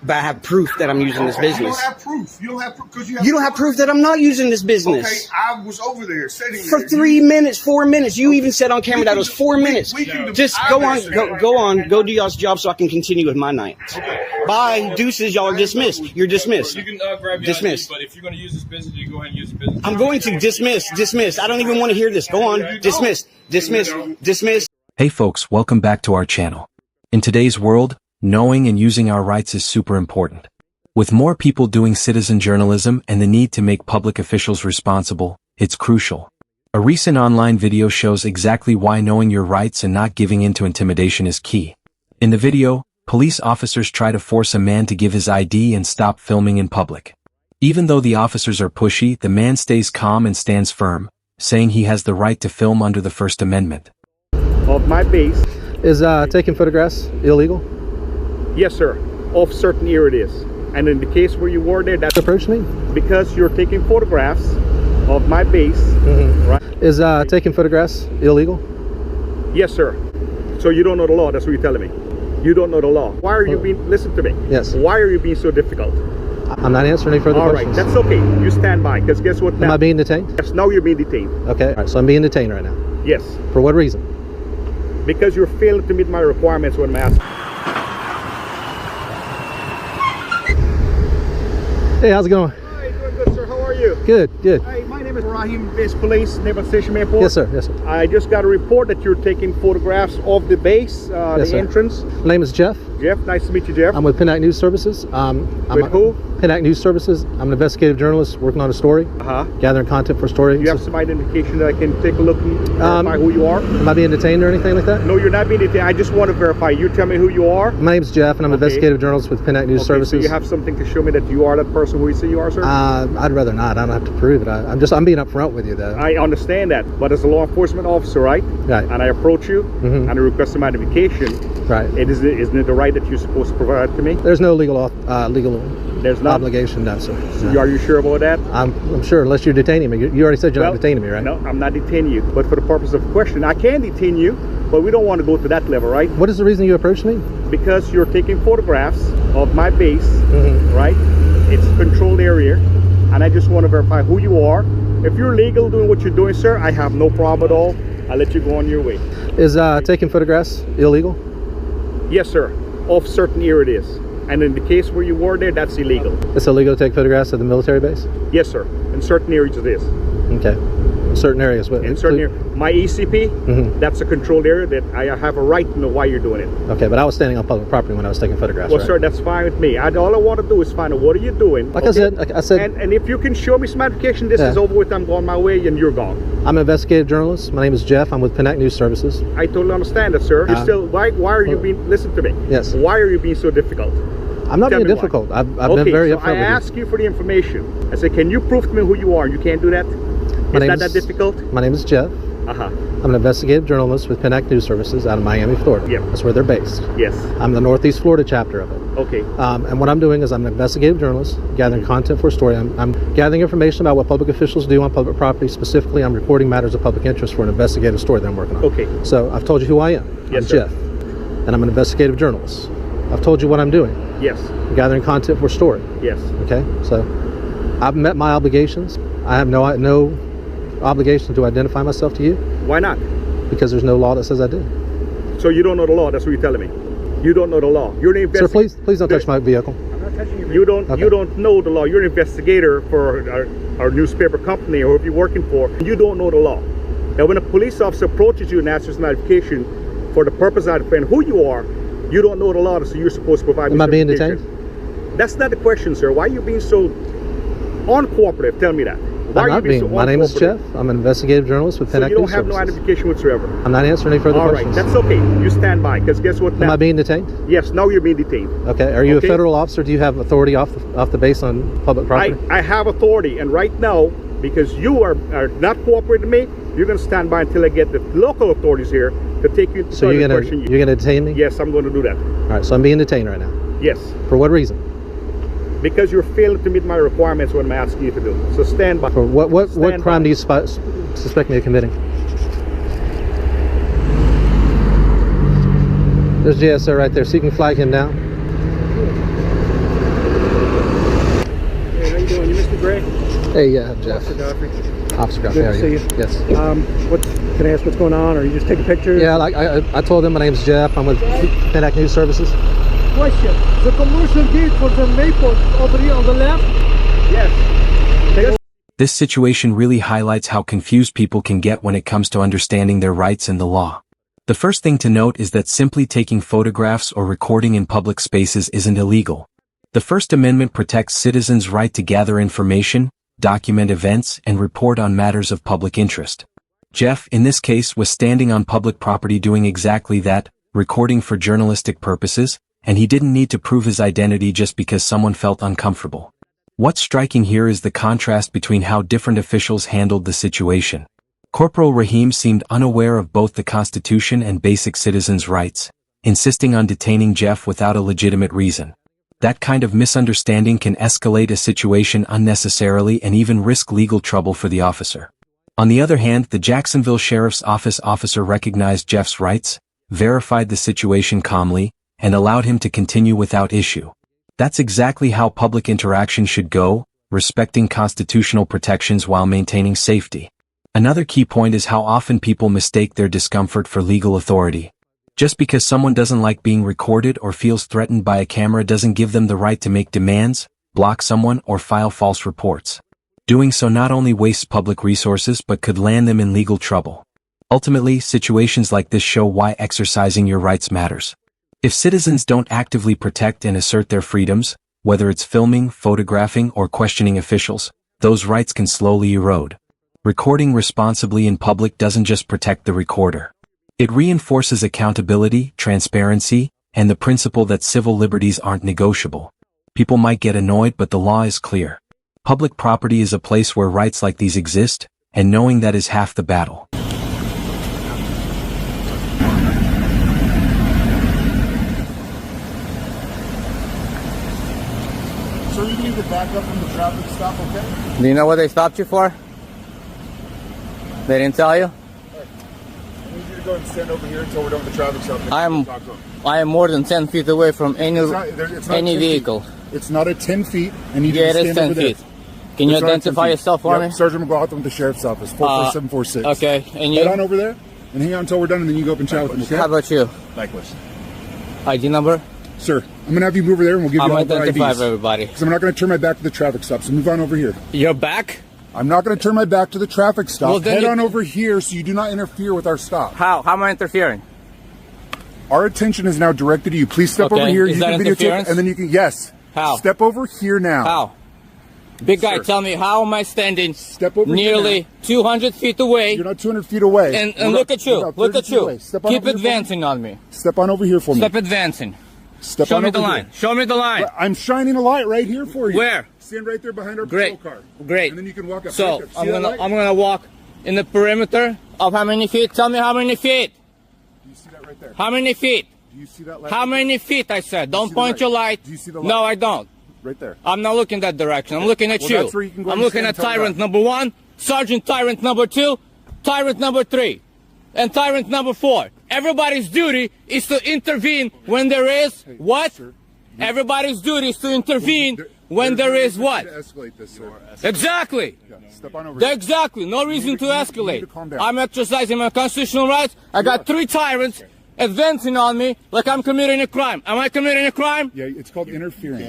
But I have proof that I'm using this business. You don't have proof. You don't have proof because you don't have proof that I'm not using this business. Okay, I was over there sitting for there. 3 minutes, 4 minutes. You even said on camera that it was 4 minutes. Just go on, go do y'all's job so I can continue with my night. Okay. Bye, deuces. Y'all are dismissed. You're dismissed. You can grab your dismissed. ID, but if you're going to use this business, you go ahead and use the business. I'm going to dismiss. I don't even want to hear this. Go on, dismiss. Hey folks, welcome back to our channel. In today's world, knowing and using our rights is super important. With more people doing citizen journalism and the need to make public officials responsible, it's crucial. A recent online video shows exactly why knowing your rights and not giving in to intimidation is key. In the video, police officers try to force a man to give his ID and stop filming in public. Even though the officers are pushy, the man stays calm and stands firm, saying he has the right to film under the First Amendment. Of my base. Is taking photographs illegal? Yes, sir. Of certain area it is. And in the case where you were there, that's approach me because you're taking photographs of my base. Right? Is taking photographs illegal? Yes, sir. So you don't know the law. That's what you're telling me. You don't know the law. Why are you being? Listen to me. Yes. Why are you being so difficult? I'm not answering any further questions. All right, that's okay. You stand by, because guess what? Am I being detained? Yes. Now you're being detained. Okay. All right. So I'm being detained right now. Yes. For what reason? Because you're failing to meet my requirements when I'm asking. Hey, how's it going? Hi, doing good, sir. How are you? Good. Hi, my name is Rahim, base police, Neighborhood Station Airport. Yes, sir. Yes, sir. I just got a report that you're taking photographs of the base, Yes, the sir. entrance. My name is Jeff. Jeff, nice to meet you, Jeff. I'm with Pennac News Services. With who? Pennac News Services. I'm an investigative journalist working on a story, gathering content for a story. You have some identification that I can take a look and verify who you are? Am I being detained or anything like that? No, you're not being detained. I just want to verify. You tell me who you are. My name's Jeff, and I'm an investigative journalist with Pennac News Services. So you have something to show me that you are that person who you say you are, sir? I'd rather not. I don't have to prove it. I'm being upfront with you, though. I understand that, but as a law enforcement officer, right? Right. And I approach you and I request some identification. Right. Isn't it the right that you're supposed to provide to me? There's no legal There's not obligation, no, sir. So are you sure about that? I'm sure, unless you're detaining me. You already said you're not detaining me, right? No, I'm not detaining you. But for the purpose of question, I can detain you, but we don't want to go to that level, right? What is the reason you approached me? Because you're taking photographs of my base, right? It's a controlled area, and I just want to verify who you are. If you're legal doing what you're doing, sir, I have no problem at all. I'll let you go on your way. Is taking photographs illegal? Yes, sir. Of certain area it is. And in the case where you were there, that's illegal. It's illegal to take photographs at the military base? Yes, sir. In certain areas it is. Okay. Certain areas. What? In certain areas. My ECP, that's a controlled area that I have a right to know why you're doing it. Okay, but I was standing on public property when I was taking photographs, well, right? sir, that's fine with me. All I want to do is find out what are you doing. Like I said, and if you can show me some identification, this is over with, I'm going my way and you're gone. I'm an investigative journalist. My name is Jeff. I'm with Pennac News Services. I totally understand that, sir. You're still, why are you being, listen to me. Yes. Why are you being so difficult? I'm not being difficult. I've been very upfront with you. I ask you for the information. I say, can you prove to me who you are? You can't do that? Is that difficult? My name is Jeff. I'm an investigative journalist with Pennac News Services out of Miami, Florida. Yep. That's where they're based. Yes. I'm the Northeast Florida chapter of it. Okay. And what I'm doing is I'm an investigative journalist gathering content for a story. I'm gathering information about what public officials do on public property. Specifically, I'm reporting matters of public interest for an investigative story that I'm working on. Okay. So I've told you who I am. Yes, I'm sir. Jeff, and I'm an investigative journalist. I've told you what I'm doing. Yes. I'm gathering content for a story. Yes. Okay. So I've met my obligations. I have no obligation to identify myself to you. Why not? Because there's no law that says I do. So you don't know the law. That's what you're telling me. You don't know the law. You're an investigator. Sir, please don't touch my vehicle. I'm not touching your vehicle. You don't know the law. You're an investigator for our newspaper company or whoever you're working for. You don't know the law. Now, when a police officer approaches you and asks for some identification for the purpose of identifying who you are, you don't know the law, so you're supposed to provide. Am I being detained? That's not the question, sir. Why are you being so uncooperative? Tell me that. I'm not being. My name is Jeff. I'm an investigative journalist with Pennac News Services. So you don't have no identification whatsoever? I'm not answering any further questions. All right, that's okay. You stand by, because guess what now? Am I being detained? Yes, now you're being detained. Okay. Are you a federal officer? Do you have authority off the base on public property? I have authority, and right now, because you are not cooperating with me, you're going to stand by until I get the local authorities here to take you to so you're going to detain me? Yes, I'm going to do that. All right, so I'm being detained right now. Yes. For what reason? Because you're failing to meet my requirements when I'm asking you to do. So stand by. For what crime do you suspect me of committing? There's JSO right there, so you can flag him down. Hey, yeah, Jeff. Officer Godfrey. Officer Godfrey, Good how to are you? see you. Yes. Can I ask what's going on, or are you just taking pictures? Yeah, like I told them my name's Jeff. I'm with Connect News Services. Question. The commercial gate for the Maple over here on the left? Yes. This situation really highlights how confused people can get when it comes to understanding their rights and the law. The first thing to note is that simply taking photographs or recording in public spaces isn't illegal. The First Amendment protects citizens' right to gather information, document events, and report on matters of public interest. Jeff, in this case, was standing on public property doing exactly that, recording for journalistic purposes, and he didn't need to prove his identity just because someone felt uncomfortable. What's striking here is the contrast between how different officials handled the situation. Corporal Rahim seemed unaware of both the Constitution and basic citizens' rights, insisting on detaining Jeff without a legitimate reason. That kind of misunderstanding can escalate a situation unnecessarily and even risk legal trouble for the officer. On the other hand, the Jacksonville Sheriff's Office officer recognized Jeff's rights, verified the situation calmly, and allowed him to continue without issue. That's exactly how public interaction should go, respecting constitutional protections while maintaining safety. Another key point is how often people mistake their discomfort for legal authority. Just because someone doesn't like being recorded or feels threatened by a camera doesn't give them the right to make demands, block someone, or file false reports. Doing so not only wastes public resources but could land them in legal trouble. Ultimately, situations like this show why exercising your rights matters. If citizens don't actively protect and assert their freedoms, whether it's filming, photographing, or questioning officials, those rights can slowly erode. Recording responsibly in public doesn't just protect the recorder. It reinforces accountability, transparency, and the principle that civil liberties aren't negotiable. People might get annoyed, but the law is clear. Public property is a place where rights like these exist, and knowing that is half the battle. So you need to back up from the traffic stop, okay? Do you know what they stopped you for? They didn't tell you? I need you to go and stand over here until we're done with the traffic stop. I am more than 10 feet away from any It's not 10 vehicle. feet. It's not at 10 feet, and you need Yeah, to it stand is 10 over there. feet. Can you It's not at 10 identify feet. yourself for Yep, me? Sergeant McLaughlin with the Sheriff's Office, 44746. Okay, and you? Head on over there, and hang on until we're done, and then you go up and chat with them, okay? How about you? Likewise. ID number? Sir, I'm going to have you move over there, and we'll give you I'm all the identify IDs. everybody. Because I'm not going to turn my back to the traffic stop, so move on over here. Your back? I'm not going to turn my back to the traffic stop. Well, then Head you- on over here so you do not interfere with our stop. How? How am I interfering? Our attention is now directed to you. Please step Okay, over here. is You that can videotape, interference? and then you can, yes. How? Step over here now. How? Big guy, Sir. tell me, how am I standing Step over here nearly now. 200 feet away? You're not 200 feet away. And We're look not- at you. we're about Look 30 at feet you. away. Step on Keep over here for me. advancing on me. Step on over here for me. Step advancing. Step Show on me over the here. line. Show me the line. I'm shining a light right here for you. Where? Stand right there behind our Great. patrol car. Great. And then you can walk up. So right there. See that light? I'm gonna walk in the perimeter of how many feet? Tell me how many feet. Do you see that right there? How many feet? Do you see that light? How many feet? I said. Don't see the point light? your light. Do you see the light? No, I don't. Right there. I'm not looking that direction. I'm looking at Well, you. that's where you can go I'm and looking stand at and tell Tyrant them. number 1, Sergeant Tyrant number 2, Tyrant number 3, and Tyrant number 4. Everybody's duty is to intervene when there is what? sir. Everybody's duty is to intervene when there is what? To escalate this, sir. Exactly. Yeah, step on over here. Exactly. No reason need to to- you need escalate. to calm down. I'm exercising my constitutional rights. I got 3 tyrants advancing on me like I'm committing a crime. Am I committing a crime? Yeah, it's called interfering.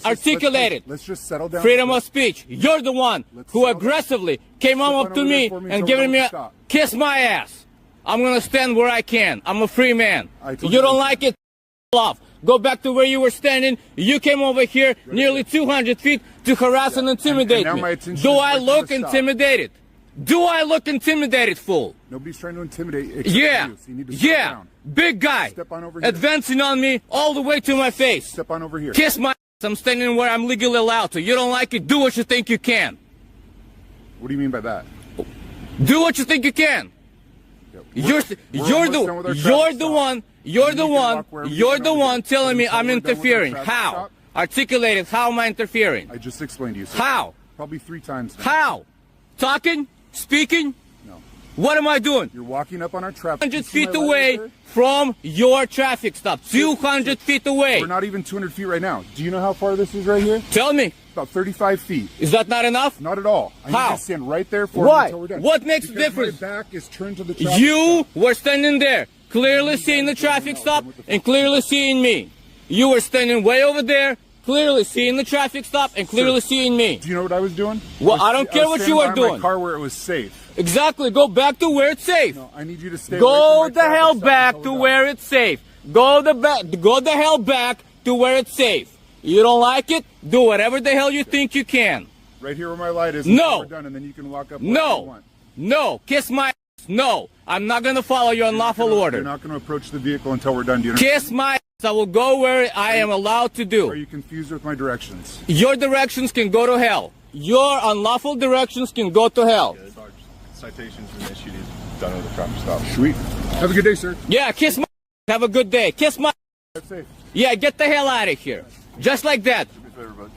Articulate it. Let's just settle down. Freedom of speech. You're the one Let's who settle down. aggressively came Step up on to over me there for me and so giving we me a don't stop. kiss my ass. I'm gonna stand where I can. I'm a free man. I told You you don't that. like it? Off. Go back to where you were standing. You came over here nearly 200 feet to harass and intimidate And now me. my attention Do is I right to look the stop. intimidated? Do I look intimidated, fool? Nobody's trying to intimidate. except Yeah, you, so you need to settle yeah, down. big guy, Step on over here. advancing on me all the way to my face. Step on over here. Kiss my ass. I'm standing where I'm legally allowed to. You don't like it? Do what you think you can. What do you mean by that? Do what you think you can. You're almost done with our traffic stop. one You can walk wherever you want to. telling me Until I'm we're done with our interfering. traffic How? stop. Articulate it. How am I interfering? I just explained to you, sir. How? Probably 3 times now. How? Talking? Speaking? No. What am I doing? You're walking up on our traffic. 200 You see feet my light away right there? from your traffic stop. 200 feet away. We're not even 200 feet right now. Do you know how far this is right here? Tell me. About 35 feet. Is that not enough? Not at all. I How? need to stand right there for Why? until we're done. What makes because a difference? My back is turned to the traffic You stop. were standing there, clearly seeing the traffic stop and clearly seeing me. You were standing way over there, clearly seeing the traffic stop and clearly seeing me. Do you know what I was doing? Well, I don't care what you were I was standing by doing. my car where it was safe. Exactly. Go back to where it's safe. No, I need you to stay. Go away from the my traffic hell stop back until to we're done. where it's safe. Go the hell back to where it's safe. You don't like it? Do whatever the hell you think you can. Right here where my light is. No. Until we're done, and then you can walk up. wherever you No. want. No. Kiss my ass. No. I'm not going to follow your unlawful You're order. not going to approach the vehicle until we're done. Do you know? Kiss my ass. I will go where I am allowed to Are do. you confused with my directions? Your directions can go to hell. Your unlawful directions can go to hell. Citations been issued. He's done with the traffic stop. Sweet. Have a good day, sir. Yeah, kiss my ass. Have a good day. Kiss my ass. Drive safe. Yeah, get the hell out of here. Just like that.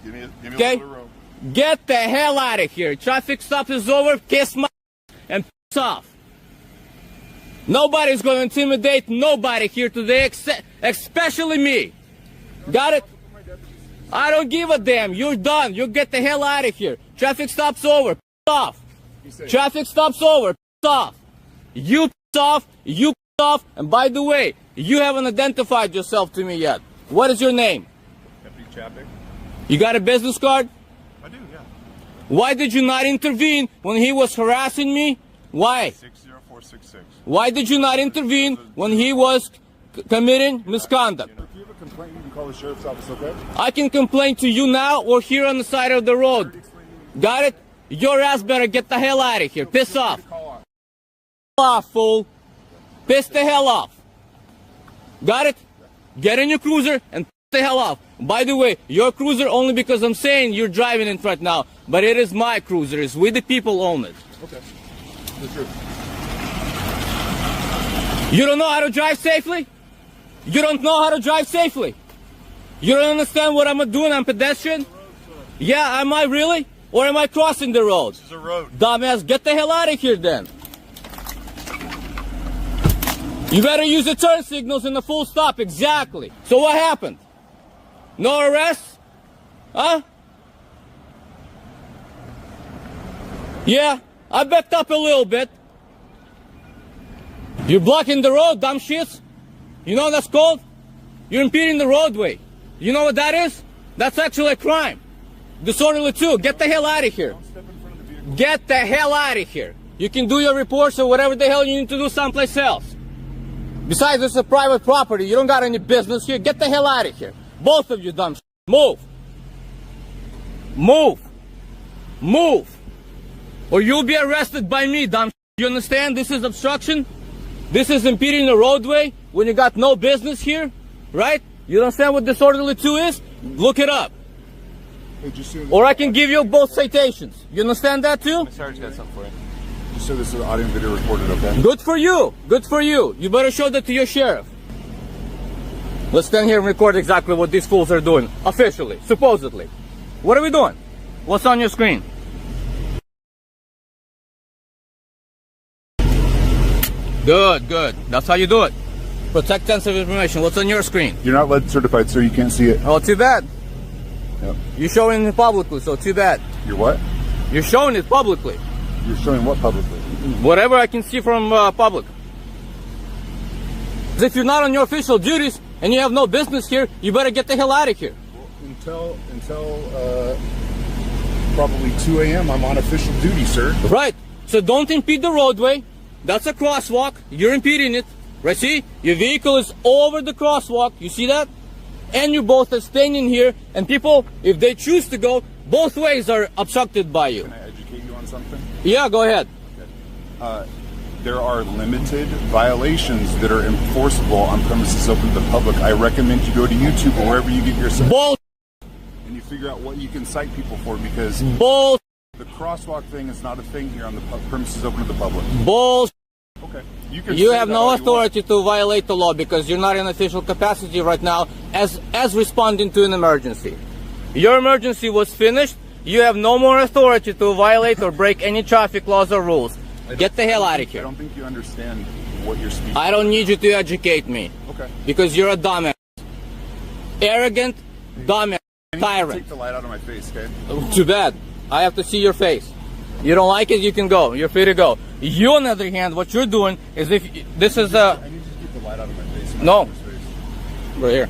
Give me a Okay? little room. Get the hell out of here. Traffic stop is over. Kiss my ass and piss off. Nobody's going to intimidate nobody here today, especially me. Got it? I don't give a damn. You're done. You get the hell out of here. Traffic stop's over. Piss off. Traffic stop's over. Piss off. You piss off. You piss off. And by the way, you haven't identified yourself to me yet. What is your name? Deputy Chapek. You got a business card? I do, yeah. Why did you not intervene when he was harassing me? Why? 60466. Why did you not intervene when he was committing misconduct? If you have a complaint, you can call the sheriff's office, okay? I can complain to you now or here on the side of the road. Got it? Your ass better get the hell out of here. Piss off. Piss off, fool. Piss the hell off. Got it? Get in your cruiser and piss the hell off. By the way, your cruiser only because I'm saying you're driving it right now, but it is my cruiser. It's we the people own it. Okay. The truth. You don't know how to drive safely? You don't know how to drive safely? You don't understand what I'm doing? I'm pedestrian? Yeah, am I really? Or am I crossing the road? This is a road. Dumbass, get the hell out of here then. You better use the turn signals and the full stop, exactly. So what happened? No arrest? Huh? Yeah, I backed up a little bit. You're blocking the road, dumb shits. You know what that's called? You're impeding the roadway. You know what that is? That's actually a crime. Disorderly too. Get the hell out of here. Get the hell out of here. You can do your reports or whatever the hell you need to do someplace else. Besides, this is a private property. You don't got any business here. Get the hell out of here. Both of you dumb shit. Move. Move. Move. Or you'll be arrested by me, dumb shit. You understand? This is obstruction. This is impeding the roadway when you got no business here, right? You understand what disorderly 2 is? Look it up. Hey, just so Or I can give you both citations. You understand that too? Sarge got something for you. Just so this is audio and video recorded, okay? Good for you. Good for you. You better show that to your sheriff. Let's stand here and record exactly what these fools are doing. Officially. Supposedly. What are we doing? What's on your screen? Good, good. That's how you do it. Protect sensitive information. What's on your screen? You're not lead certified, sir. You can't see it. Oh, too bad. Yep. You're showing it publicly, so too bad. You're what? You're showing it publicly. You're showing what publicly? Whatever I can see from public. If you're not on your official duties and you have no business here, you better get the hell out of here. Until probably 2 a.m. I'm on official duty, sir. Right. So don't impede the roadway. That's a crosswalk. You're impeding it. Right? See? Your vehicle is over the crosswalk. You see that? And you both are standing here. And people, if they choose to go, both ways are obstructed by you. Can I educate you on something? Yeah, go ahead. There are limited violations that are enforceable on premises open to the public. I recommend you go to YouTube or wherever you get your Bull. and you figure out what you can cite people for, because Bull. the crosswalk thing is not a thing here on the premises open to the public. Bull. Okay. can You say have that no all you want. authority to violate the law because you're not in official capacity right now as responding to an emergency. Your emergency was finished. You have no more authority to violate or break any traffic laws or rules. Get the hell out of I here. don't think you understand what you're speaking. I don't need you to educate me. Okay. Because you're a dumbass. Arrogant, dumbass, Take tyrant. the light out of my face, okay? Too bad. I have to see your face. You don't like it, you can go. You're free to go. You, on the other hand, what you're doing is if this is a... I need you to keep the light out of my face. No. Face. Right here.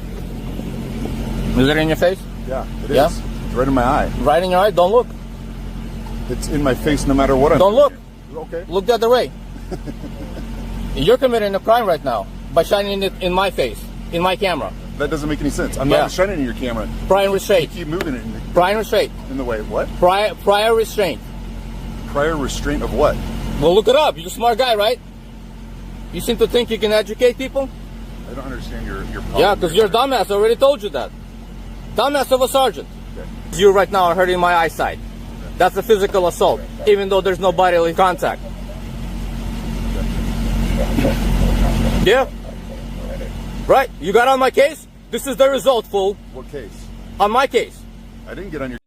Is it in your face? Yeah, it Yeah? is. It's right in my eye. Right in your eye? Don't look. It's in my face no matter what I'm Don't look. Okay. Look the other way. You're committing a crime right now by shining it in my face, in my camera. That doesn't make any sense. I'm Yeah. not shining in your camera. Prior restraint. Keep moving it Prior restraint. in the way. What? Prior restraint. Prior restraint of what? Well, look it up. You're a smart guy, right? You seem to think you can educate people? I don't understand your problem. Yeah, because you're a dumbass. I already told you that. Dumbass of a sergeant. Okay. You right now are hurting my eyesight. That's a physical assault, even though there's no bodily contact. Yeah. Right. You got on my case? This is the result, fool. What case? On my case. I didn't get on your...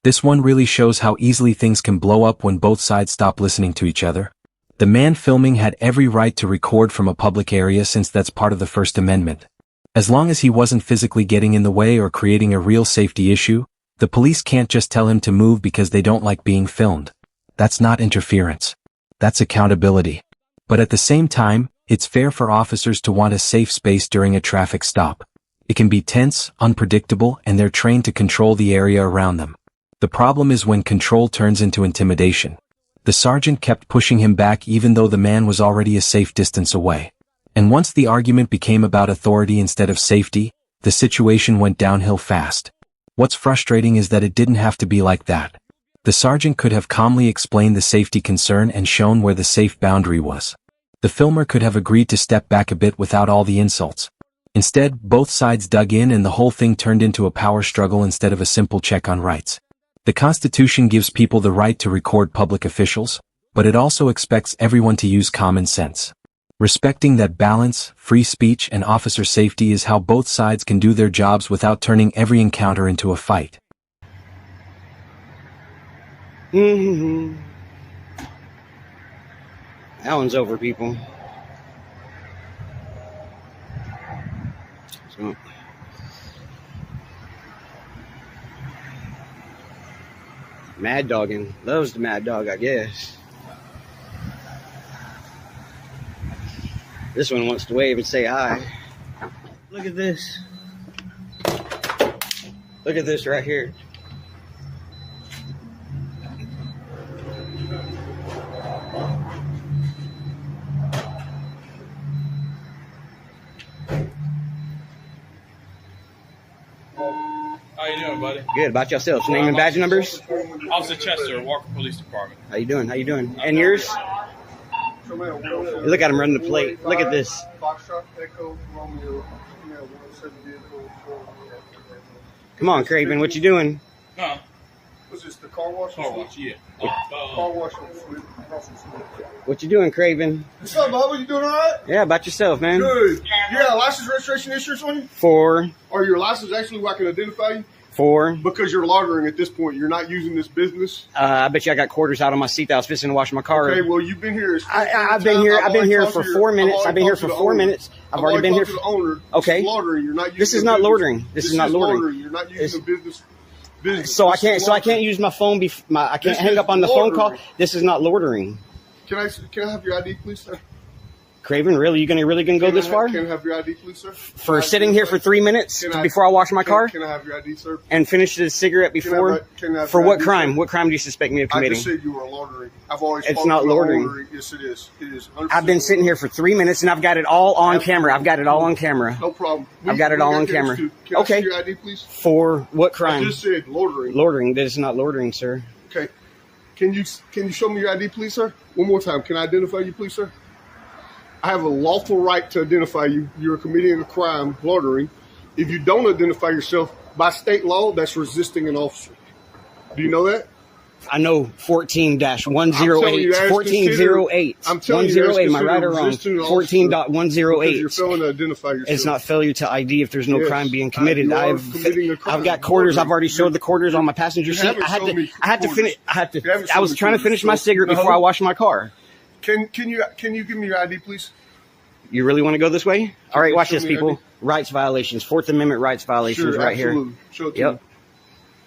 This one really shows how easily things can blow up when both sides stop listening to each other. The man filming had every right to record from a public area since that's part of the First Amendment. As long as he wasn't physically getting in the way or creating a real safety issue, the police can't just tell him to move because they don't like being filmed. That's not interference. That's accountability. But at the same time, it's fair for officers to want a safe space during a traffic stop. It can be tense, unpredictable, and they're trained to control the area around them. The problem is when control turns into intimidation. The sergeant kept pushing him back even though the man was already a safe distance away. And once the argument became about authority instead of safety, the situation went downhill fast. What's frustrating is that it didn't have to be like that. The sergeant could have calmly explained the safety concern and shown where the safe boundary was. The filmer could have agreed to step back a bit without all the insults. Instead, both sides dug in and the whole thing turned into a power struggle instead of a simple check on rights. The Constitution gives people the right to record public officials, but it also expects everyone to use common sense. Respecting that balance, free speech, and officer safety is how both sides can do their jobs without turning every encounter into a fight. That one's over, people. So. Mad dogging. Loves the mad dog, I guess. This one wants to wave and say hi. Look at this. Look at this right here. How you doing, buddy? Good. About yourself. Name and badge numbers. Officer Chester, Walker Police Department. How you doing? How you doing? And yours? Look at him running the plate. Look at this. Come on, Craven. What you doing? Huh? Was this the car wash? Car wash, yeah. Car wash. What you doing, Craven? What's up, Bob? You doing all right? Yeah, about yourself, man. Good. You got a license, registration, insurance on you? Four. Or your license actually where I can identify you? Four. Because you're loitering at this point. You're not using this business. I bet you I got quarters out on my seat that I was fixing to wash my car. Okay, well, you've been here. I've been here. I've been here for 4 minutes. I've been here for 4 minutes. I've already been here. For the owner. Okay. This is loitering. You're not using This is not loitering. This is not loitering. You're not using the business. So I can't use my phone. I can't hang up on the phone call. This is not loitering. Can I have your ID, please, sir? Craven, really? You really gonna go this far? Can I have your ID, please, sir? For sitting here for 3 minutes before I wash my car? Can I have your ID, sir? And finish the cigarette before? For what crime? What crime do you suspect me of committing? I just said you were loitering. I've always. It's not loitering. Yes, it is. It is. I've been sitting here for 3 minutes and I've got it all on camera. I've got it all on camera. No problem. I've got it all on camera. Can Okay. I see your ID, please? For what crime? I just said loitering. Loitering. That is not loitering, sir. Okay. Can you show me your ID, please, sir? One more time. Can I identify you, please, sir? I have a lawful right to identify you. You're committing a crime, loitering. If you don't identify yourself, by state law, that's resisting an officer. Do you know that? I know 14-108. 1408. I'm telling you, 108. Am I right or wrong? 14.108. You're failing to identify yourself. It's not failure to ID if there's no crime being committed. Committing a crime. I've got quarters. I've already showed the quarters on my passenger seat. I had to finish. I was trying to finish my cigarette before I washed my car. Can you give me your ID, please? You really want to go this way? All right, watch Show this, me people. ID. Rights violations, Fourth Amendment rights violations Sure, right absolutely. here. Show it to Yep. me.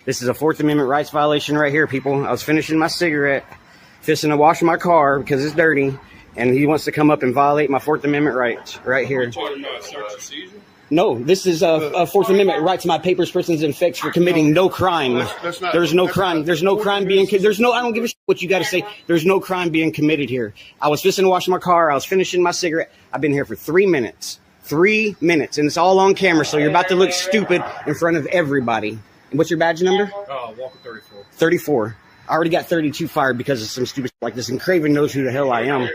This is a Fourth Amendment rights violation right here, people. I was finishing my cigarette, fisting to wash my car because it's dirty, and he wants to come up and violate my Fourth Amendment rights right here. Talking about search and seizure? No, this is a Fourth Amendment right to my papers, persons, and effects for committing no crime. That's not- There's no that's crime. not- There's no crime being. There's no. I don't give a shit what you got to say. There's no crime being committed here. I was fisting to wash my car. I was finishing my cigarette. I've been here for 3 minutes. 3 minutes, and it's all on camera. So you're about to look stupid in front of everybody. And what's your badge number? Walker 34. 34. I already got 32 fired because of some stupid shit like this. And Craven knows who the hell I am.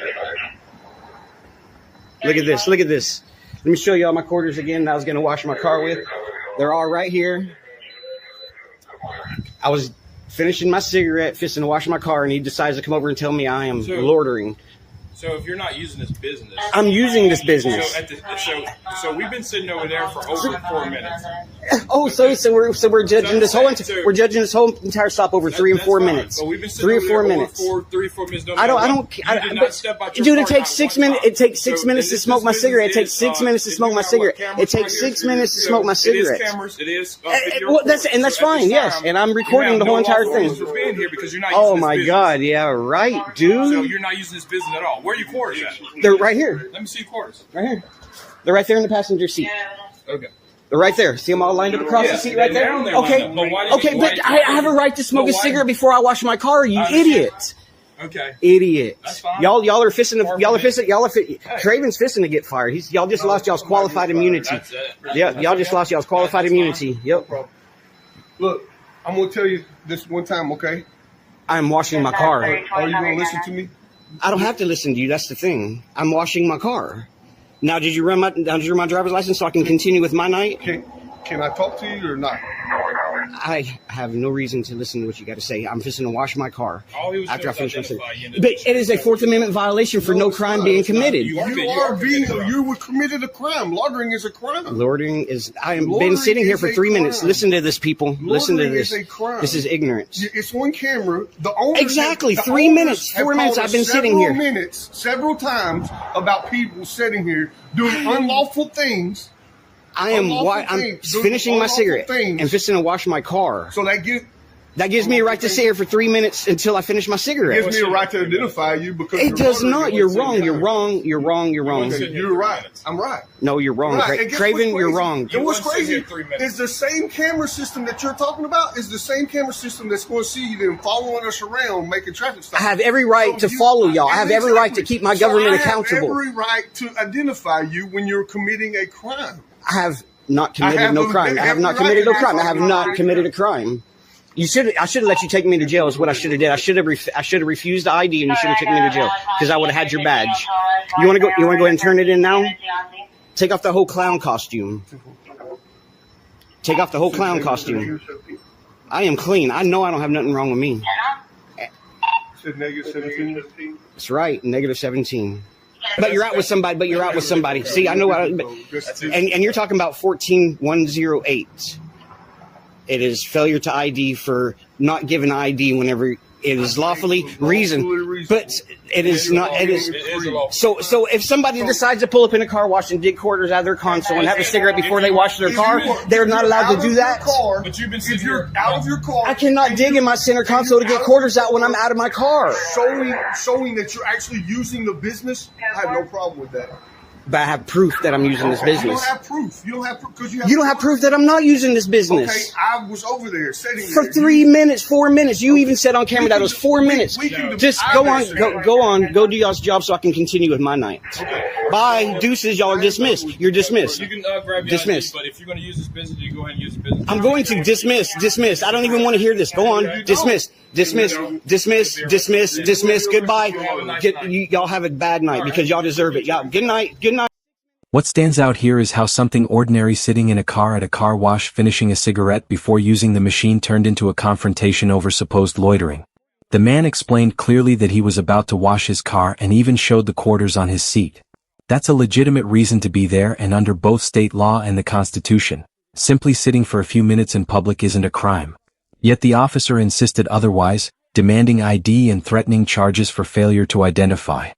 Look at this. Look at this. Let me show you all my quarters again that I was going to wash my car with. They're all right here. I was finishing my cigarette, fisting to wash my car, and he decides to come over and tell me I am loitering. So if you're not using this business, I'm using this business. So we've been sitting over there for over 4 minutes. Oh, so we're judging this whole entire stop over 3 and 4 minutes. But we've been 3 or 4 minutes. 3 or 4 minutes. Dude, it takes 6 minutes. It takes 6 minutes to smoke my cigarette. It takes 6 minutes to smoke my cigarette. It takes 6 minutes to smoke my cigarette. It is. That's fine. Yes, and I'm recording the whole entire thing. Oh my God! Yeah, right, dude. So you're not using this business at all. Where are your quarters at? They're right here. Let me see your quarters. Right here. They're right there in the passenger seat. Okay. They're right there. See them all lined up across the seat right there? Okay. But I have a right to smoke a cigarette before I wash my car, you idiot. Okay. Idiot. That's fine. Y'all are fisting Craven's fisting to get fired. Y'all just lost y'all's qualified immunity. Yeah, y'all just lost y'all's qualified immunity. Yep. Look, I'm gonna tell you this one time, okay? I'm washing my car. Are you gonna listen to me? I don't have to listen to you. That's the thing. I'm washing my car. Now, did you run my driver's license so I can continue with my night? Can I talk to you or not? I have no reason to listen to what you got to say. I'm just going to wash my car after I finish my cigarette. But But it is a Fourth Amendment violation for no crime being committed. You committed a crime. Loitering is a crime. Loitering is. I have been sitting here for 3 minutes. Listen to this, people. Listen to this. Is a crime. This is ignorance. It's on camera. The owners Exactly. the 3 owners minutes, have 4 minutes. called I've been us sitting here. several times about people sitting here doing unlawful things. I'm finishing my cigarette and fixing to wash my car. So that gives me a right to sit here for 3 minutes until I finish my cigarette. Gives me a right to identify you because it does not. You're wrong. You're wrong. You're wrong. You're wrong. You're right. I'm right. No, you're wrong. Right. Craven, you're wrong. And what's crazy is the same camera system that you're talking about is the same camera system that's going to see you then following us around making traffic stops. I have every right to follow y'all. I have every right to keep my government accountable. I have every right to identify you when you're committing a crime. I have not committed no crime. I have not committed no crime. I have not committed a crime. I should have let you take me to jail. Is what I should have did. I should have refused the ID, and you should have taken me to jail because I would have had your badge. You want to go? You want to go ahead and turn it in now? Take off the whole clown costume. Take off the whole clown costume. I am clean. I know I don't have nothing wrong with me. Said -17. That's right, -17. But you're out with somebody. See, I know. And you're talking about 14108. It is failure to ID for not giving ID whenever it is lawfully reasoned. But it is not. It is. So if somebody decides to pull up in a car wash and dig quarters out of their console and have a cigarette before they wash their car, they're not allowed to do that. But you've been If you're out of your car, I cannot dig in my center console to get quarters out when I'm out of my car. showing that you're actually using the business, I have no problem with that. But I have proof that I'm using this business. You don't have proof. You don't have proof because You don't have proof that I'm not using this business. Okay, I was over there sitting For there. 3 minutes, 4 minutes. You even said on camera that it was 4 minutes. Just go on, go do y'all's job so I can continue with my night. Bye. Deuces, y'all are dismissed. You're dismissed. You can grab your Dismissed. ID, but if you're going to use this business, you go ahead and use the business. I'm going to dismiss. I don't even want to hear this. Go on. Dismiss. Goodbye. Y'all have a bad night because y'all deserve it. Y'all, good night. Good night. What stands out here is how something ordinary sitting in a car at a car wash finishing a cigarette before using the machine turned into a confrontation over supposed loitering. The man explained clearly that he was about to wash his car and even showed the quarters on his seat. That's a legitimate reason to be there, and under both state law and the Constitution, simply sitting for a few minutes in public isn't a crime. Yet the officer insisted otherwise, demanding ID and threatening charges for failure to identify.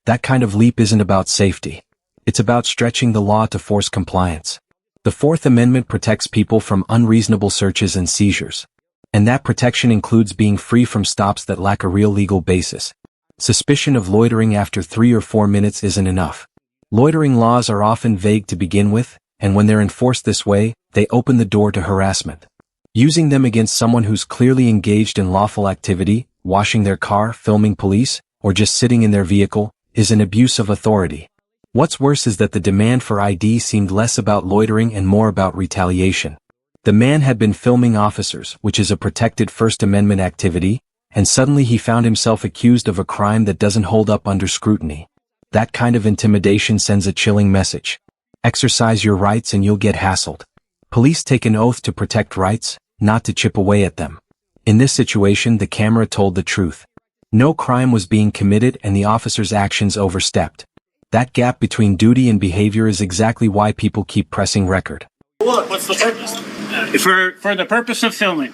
That kind of leap isn't about safety. It's about stretching the law to force compliance. The Fourth Amendment protects people from unreasonable searches and seizures. And that protection includes being free from stops that lack a real legal basis. Suspicion of loitering after 3 or 4 minutes isn't enough. Loitering laws are often vague to begin with, and when they're enforced this way, they open the door to harassment. Using them against someone who's clearly engaged in lawful activity, washing their car, filming police, or just sitting in their vehicle, is an abuse of authority. What's worse is that the demand for ID seemed less about loitering and more about retaliation. The man had been filming officers, which is a protected First Amendment activity, and suddenly he found himself accused of a crime that doesn't hold up under scrutiny. That kind of intimidation sends a chilling message. Exercise your rights and you'll get hassled. Police take an oath to protect rights, not to chip away at them. In this situation, the camera told the truth. No crime was being committed and the officer's actions overstepped. That gap between duty and behavior is exactly why people keep pressing record. What's the purpose? For the purpose of filming.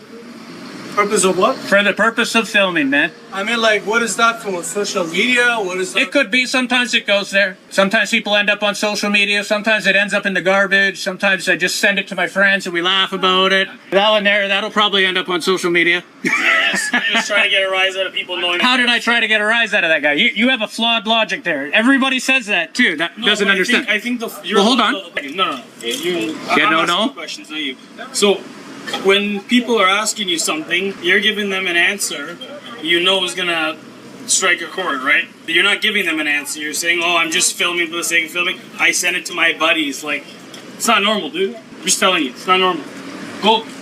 Purpose of what? For the purpose of filming, man. I mean, like, what is that from social media? What is that? It could be. Sometimes it goes there. Sometimes people end up on social media. Sometimes it ends up in the garbage. Sometimes I just send it to my friends and we laugh about it. That one there, that'll probably end up on social media. Just trying to get a rise out of people knowing. How did I try to get a rise out of that guy? You have a flawed logic there. Everybody says that too. That doesn't understand. I think well, hold on. No. No. Questions, not you. So, when people are asking you something, you're giving them an answer you know is going to strike a chord, right? You're not giving them an answer. You're saying, oh, I'm just filming for the sake of filming. I sent it to my buddies. Like, it's not normal, dude. I'm just telling you, it's not normal.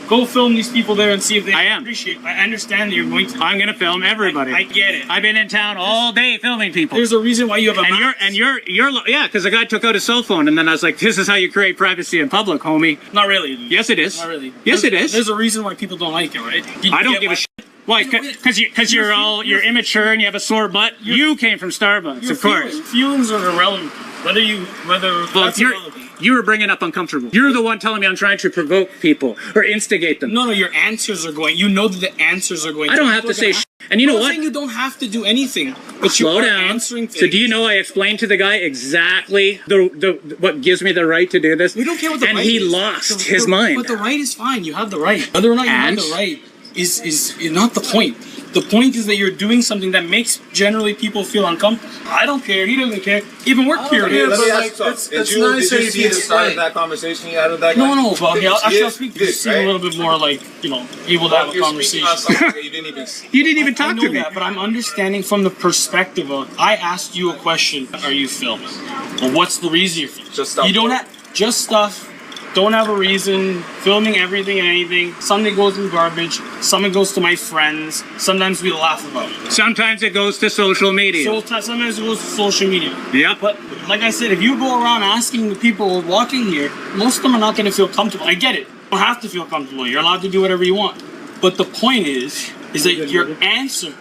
Go film these people there and see if they appreciate it. I understand that you're going to. I'm going to film everybody. I get it. I've been in town all day filming people. There's a reason why you have a mask. And you're yeah, because the guy took out his cell phone and then I was like, this is how you create privacy in public, homie. Not really. Yes, it is. Not really. Yes, it is. There's a reason why people don't like it, right? I don't give a shit. Why? Because you're immature and you have a sore butt. You came from Starbucks, of course. Feelings are irrelevant. You were bringing up uncomfortable. You're the one telling me I'm trying to provoke people or instigate them. No, your answers are going. You know that the answers are going. I don't have to say shit. And you know what? You don't have to do anything. But slow down. Answering things. So do you know I explained to the guy exactly what gives me the right to do this? We don't care what the right is. And he is. lost his mind. But the right is fine. You have the right. Whether or not you have the right is not the point. The point is that you're doing something that makes generally people feel uncomfortable. I don't care. He doesn't care. Even we're curious. Let me ask you something. Did you see the start of that conversation you had with that guy? No, but I'll speak to you. Seem a little bit more like, able to have a conversation. You didn't even talk to me. That, but I'm understanding from the perspective of, I asked you a question. Are you filming? Well, what's the reason you're filming? Just stuff. You don't have, just stuff. Don't have a reason, filming everything and anything. Something goes in garbage, something goes to my friends, sometimes we laugh about it. Sometimes it goes to social media. Sometimes it goes to social media. Yeah. But like I said, if you go around asking the people walking here, most of them are not going to feel comfortable. I get it. You don't have to feel comfortable. You're allowed to do whatever you want. But the point is that your answer,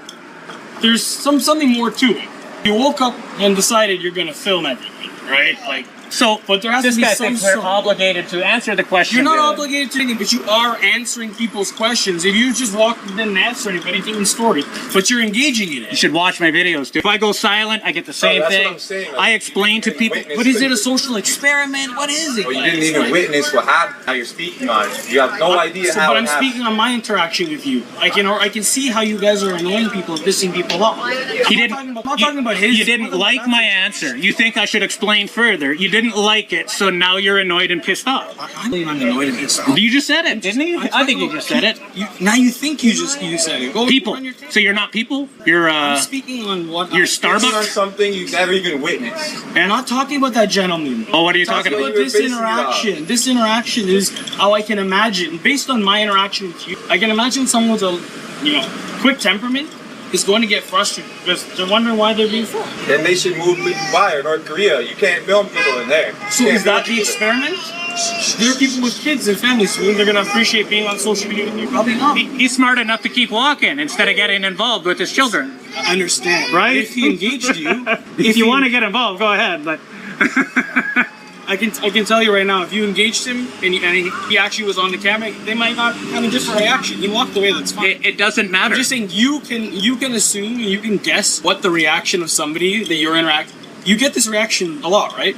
there's something more to it. You woke up and decided you're going to film everything, right? But there has to be some we're obligated to answer the question. You're not obligated to anything, but you are answering people's questions. If you just walked and didn't answer anybody, different story. But you're engaging in it. You should watch my videos, dude. If I go silent, I get the same thing. What I'm saying. I explain to people. But is it a social experiment? What is it? You didn't even witness what happened. How you're speaking on it. You have no idea how. But I'm speaking on my interaction with you. I can see how you guys are annoying people, pissing people off. I'm not talking about his. You didn't like my answer. You think I should explain further. You didn't like it, so now you're annoyed and pissed off. I'm annoyed and pissed off. You just said it, didn't you? I think you just said it. Now you think you said it. People. So you're not people? You're I'm speaking on what? You're Starbucks? On something you've never even witnessed. And I'm not talking about that gentleman. Oh, what are you talking about? This interaction. This interaction is how I can imagine, based on my interaction with you, I can imagine someone with a quick temperament is going to get frustrated because they're wondering why they're being filmed. Then they should move people by or North Korea. You can't film people in there. So is that the experiment? There are people with kids and families who they're going to appreciate being on social media with you. Probably not. He's smart enough to keep walking instead of getting involved with his children. I understand. Right? If he engaged you... if you want to get involved, go ahead. But I can tell you right now, if you engaged him and he actually was on the camera, they might not have a different reaction. He walked away. That's fine. It doesn't matter. I'm just saying you can assume and you can guess what the reaction of somebody that you're interacting. You get this reaction a lot, right?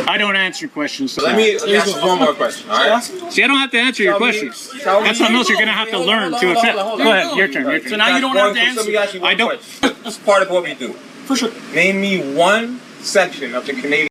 I don't answer questions. So let me ask one more question. All right. See, I don't have to answer your questions. That's something else you're going to have to learn to accept. Go ahead, your turn. So now you don't have to answer. I don't. That's part of what we do. For sure. Name me one section of the Canadian